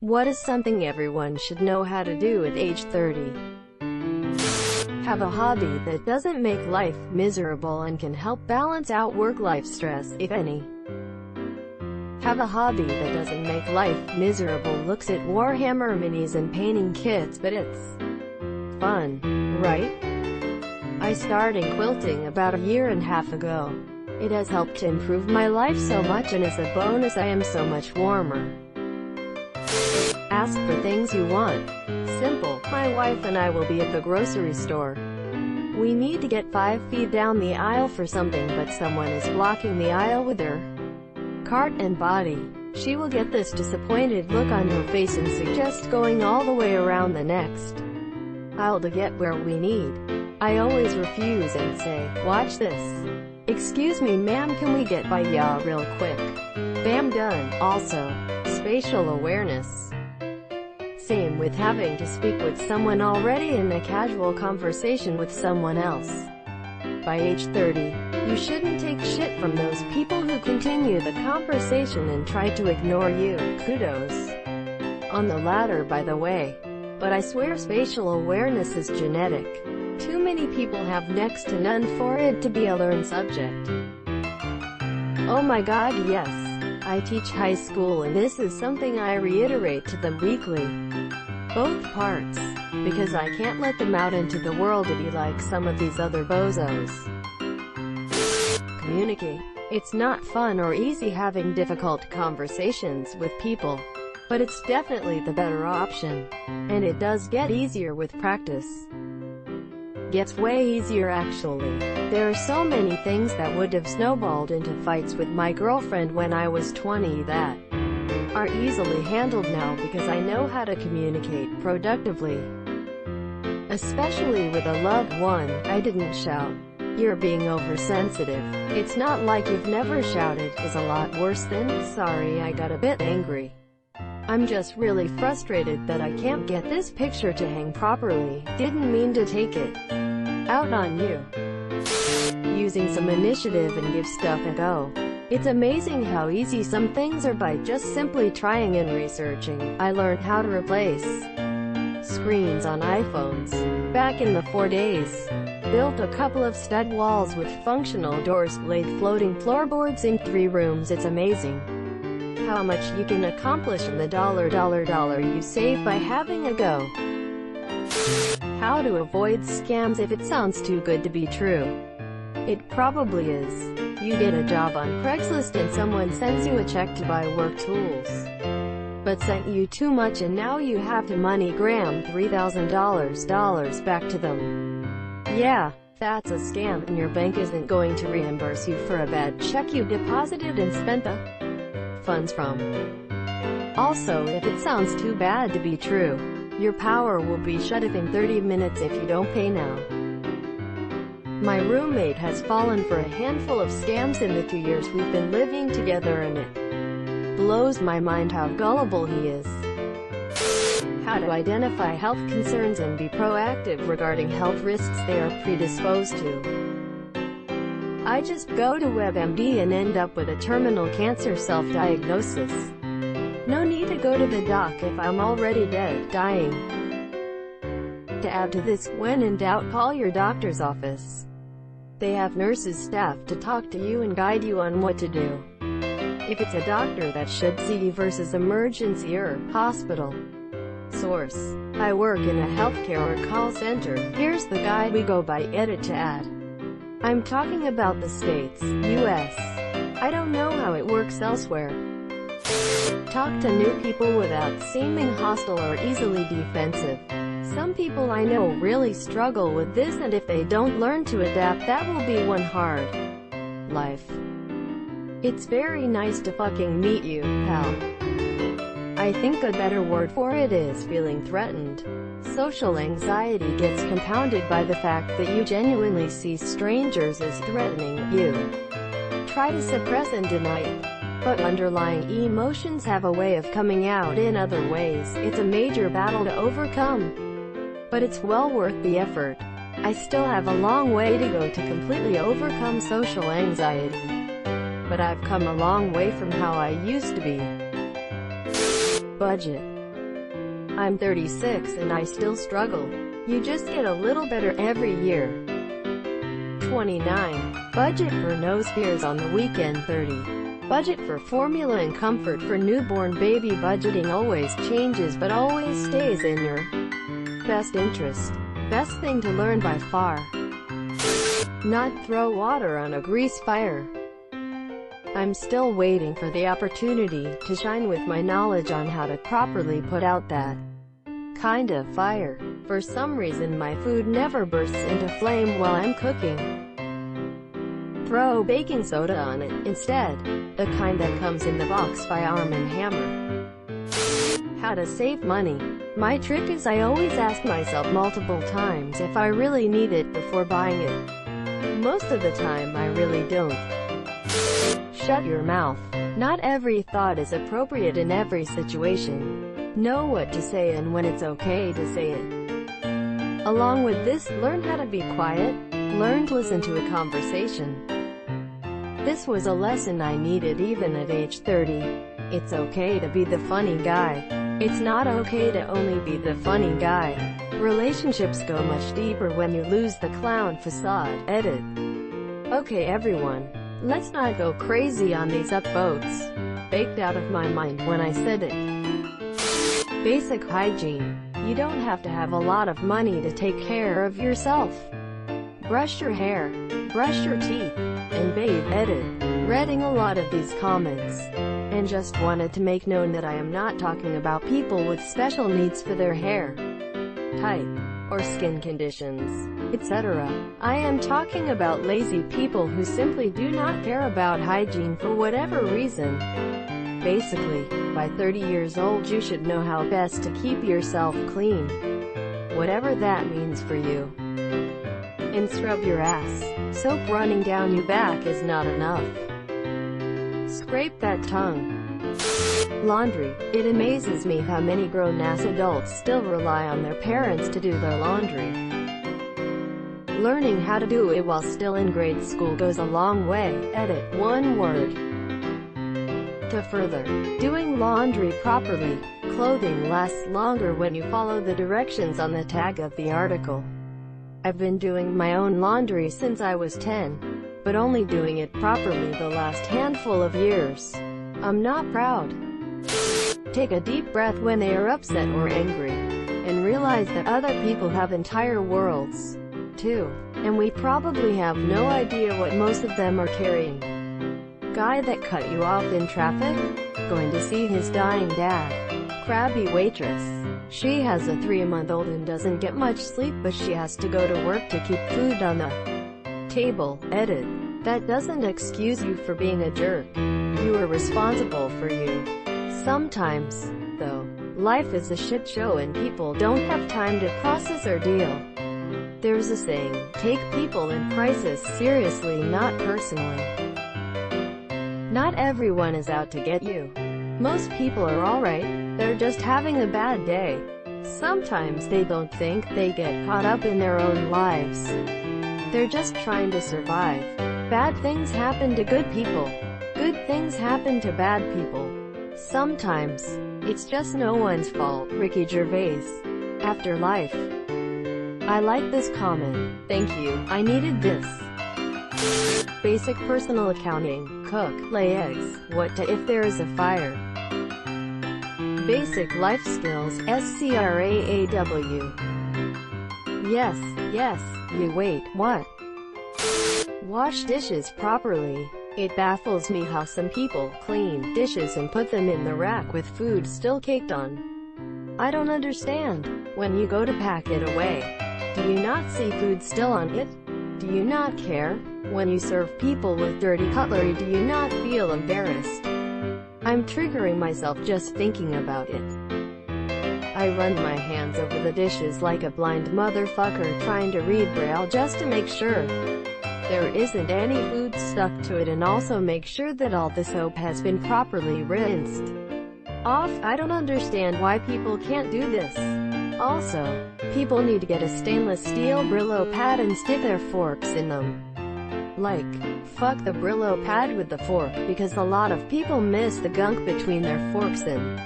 What is something everyone should know how to do at age 30? Have a hobby that doesn't make life miserable and can help balance out work-life stress, if any. Have a hobby that doesn't make life miserable. Looks at Warhammer minis and painting kits, but it's fun, right? I started quilting about a year and a half ago. It has helped to improve my life so much, and as a bonus I am so much warmer. Ask for things you want. Simple. My wife and I will be at the grocery store. We need to get 5 feet down the aisle for something, but someone is blocking the aisle with her cart and body. She will get this disappointed look on her face and suggest going all the way around the next aisle to get where we need. I always refuse and say, "Watch this. Excuse me ma'am, can we get by ya real quick?" Bam, done. Also, spatial awareness. Same with having to speak with someone already in a casual conversation with someone else. By age 30, you shouldn't take shit from those people who continue the conversation and try to ignore you. Kudos on the latter, by the way. But I swear spatial awareness is genetic. Too many people have next to none for it to be a learned subject. Oh my god, yes. I teach high school and this is something I reiterate to them weekly. Both parts. Because I can't let them out into the world to be like some of these other bozos. Communicate. It's not fun or easy having difficult conversations with people. But it's definitely the better option. And it does get easier with practice. Gets way easier actually. There are so many things that would have snowballed into fights with my girlfriend when I was 20 that are easily handled now because I know how to communicate productively. Especially with a loved one. I didn't shout. "You're being oversensitive. It's not like you've never shouted" is a lot worse than "Sorry, I got a bit angry. I'm just really frustrated that I can't get this picture to hang properly. Didn't mean to take it out on you." Using some initiative and give stuff a go. It's amazing how easy some things are by just simply trying and researching. I learned how to replace screens on iPhones back in the 4 days. Built a couple of stud walls with functional doors, laid floating floorboards in 3 rooms. It's amazing how much you can accomplish in the dollar you save by having a go. How to avoid scams if it sounds too good to be true. It probably is. You get a job on Craigslist and someone sends you a check to buy work tools, but sent you too much and now you have to MoneyGram $3,000 back to them. Yeah, that's a scam, and your bank isn't going to reimburse you for a bad check you deposited and spent the funds from. Also, if it sounds too bad to be true, your power will be shut off in 30 minutes if you don't pay now. My roommate has fallen for a handful of scams in the 2 years we've been living together, and it blows my mind how gullible he is. How to identify health concerns and be proactive regarding health risks they are predisposed to. I just go to WebMD and end up with a terminal cancer self-diagnosis. No need to go to the doc if I'm already dead, dying. To add to this, when in doubt, call your doctor's office. They have nurses staffed to talk to you and guide you on what to do. If it's a doctor that should see you versus emergency or hospital. Source: I work in a healthcare or call center. Here's the guide we go by. Edit to add. I'm talking about the States, US. I don't know how it works elsewhere. Talk to new people without seeming hostile or easily defensive. Some people I know really struggle with this, and if they don't learn to adapt, that will be one hard life. It's very nice to fucking meet you, pal. I think a better word for it is feeling threatened. Social anxiety gets compounded by the fact that you genuinely see strangers as threatening you. Try to suppress and deny it. But underlying emotions have a way of coming out in other ways. It's a major battle to overcome. But it's well worth the effort. I still have a long way to go to completely overcome social anxiety. But I've come a long way from how I used to be. Budget. I'm 36 and I still struggle. You just get a little better every year. 29. Budget for no spears on the weekend. 30. Budget for formula and comfort for newborn baby. Budgeting always changes but always stays in your best interest. Best thing to learn by far. Not throw water on a grease fire. I'm still waiting for the opportunity to shine with my knowledge on how to properly put out that kind of fire. For some reason my food never bursts into flame while I'm cooking. Throw baking soda on it instead, the kind that comes in the box by Arm & Hammer. How to save money. My trick is I always ask myself multiple times if I really need it before buying it. Most of the time I really don't. Shut your mouth. Not every thought is appropriate in every situation. Know what to say and when it's okay to say it. Along with this, learn how to be quiet. Learn to listen to a conversation. This was a lesson I needed even at age 30. It's okay to be the funny guy. It's not okay to only be the funny guy. Relationships go much deeper when you lose the clown facade. Edit. Okay everyone, let's not go crazy on these upvotes. Baked out of my mind when I said it. Basic hygiene. You don't have to have a lot of money to take care of yourself. Brush your hair, brush your teeth, and bathe. Edit. Reading a lot of these comments, and just wanted to make known that I am not talking about people with special needs for their hair type, or skin conditions, etc. I am talking about lazy people who simply do not care about hygiene for whatever reason. Basically, by 30 years old you should know how best to keep yourself clean. Whatever that means for you. And scrub your ass. Soap running down your back is not enough. Scrape that tongue. Laundry. It amazes me how many grown-ass adults still rely on their parents to do their laundry. Learning how to do it while still in grade school goes a long way. Edit. One word. To further. Doing laundry properly. Clothing lasts longer when you follow the directions on the tag of the article. I've been doing my own laundry since I was 10, but only doing it properly the last handful of years. I'm not proud. Take a deep breath when they are upset or angry, and realize that other people have entire worlds, too, and we probably have no idea what most of them are carrying. Guy that cut you off in traffic? Going to see his dying dad. Crabby waitress. She has a 3-month-old and doesn't get much sleep but she has to go to work to keep food on the table. Edit. That doesn't excuse you for being a jerk. You are responsible for you. Sometimes, though, life is a shit show and people don't have time to process or deal. There's a saying, take people in crisis seriously, not personally. Not everyone is out to get you. Most people are alright, they're just having a bad day. Sometimes they don't think, they get caught up in their own lives. They're just trying to survive. Bad things happen to good people. Good things happen to bad people. Sometimes, it's just no one's fault. Ricky Gervais. Afterlife. I like this comment. Thank you, I needed this. Basic personal accounting. Cook, lay eggs, what to if there is a fire. Basic life skills. SCRAAW. Yes, you wait, what? Wash dishes properly. It baffles me how some people clean dishes and put them in the rack with food still caked on. I don't understand. When you go to pack it away, do you not see food still on it? Do you not care? When you serve people with dirty cutlery, do you not feel embarrassed? I'm triggering myself just thinking about it. I run my hands over the dishes like a blind motherfucker trying to read Braille just to make sure there isn't any food stuck to it and also make sure that all the soap has been properly rinsed off. I don't understand why people can't do this. Also, people need to get a stainless steel Brillo pad and stick their forks in them. Like, fuck the Brillo pad with the fork, because a lot of people miss the gunk between their forks and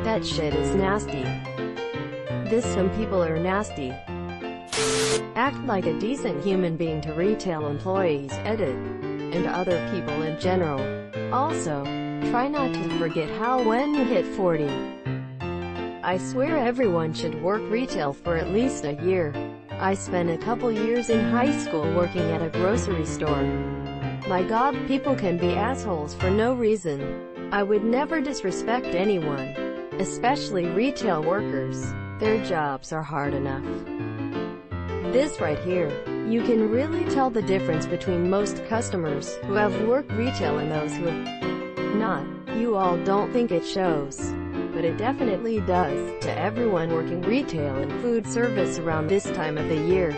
that shit is nasty. this, some people are nasty. Act like a decent human being to retail employees, edit, and other people in general. Also, try not to forget how when you hit 40. I swear everyone should work retail for at least a year. I spent a couple years in high school working at a grocery store. My God, people can be assholes for no reason. I would never disrespect anyone, especially retail workers. Their jobs are hard enough. This right here, you can really tell the difference between most customers who have worked retail and those who have not. You all don't think it shows, but it definitely does, to everyone working retail and food service around this time of the year.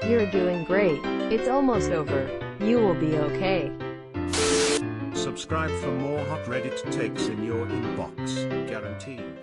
You're doing great. It's almost over. You will be okay. Subscribe for more hot Reddit takes in your inbox, guaranteed.